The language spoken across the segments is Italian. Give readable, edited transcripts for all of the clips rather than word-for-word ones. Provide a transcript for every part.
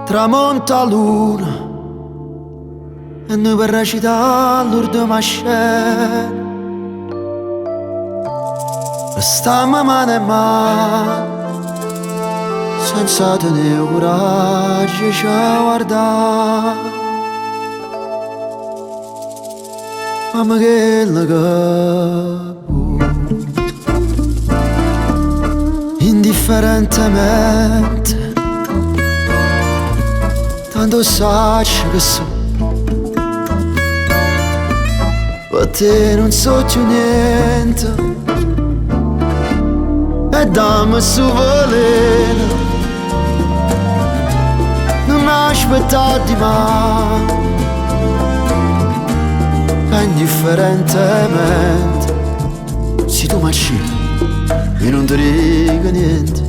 Tramonta luna e noi per recitare l'ultima scena restiamo mano a mano senza tenere coraggio di guardare. Mamma che la capo indifferentemente, tanto sai che so per te non so più niente e dammi su veleno non aspettare di mai. Indifferentemente se tu marci e non ti dico niente.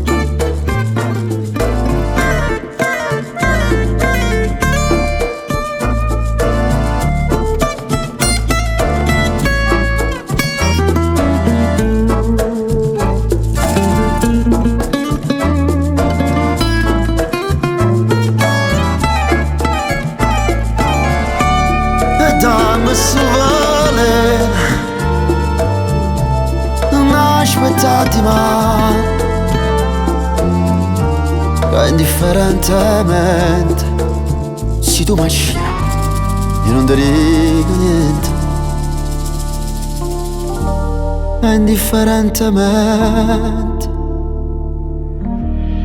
Dammi su veleno non aspettati mai. Indifferentemente se tu marci e non ti dico niente. Indifferentemente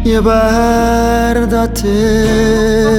io perdo a te.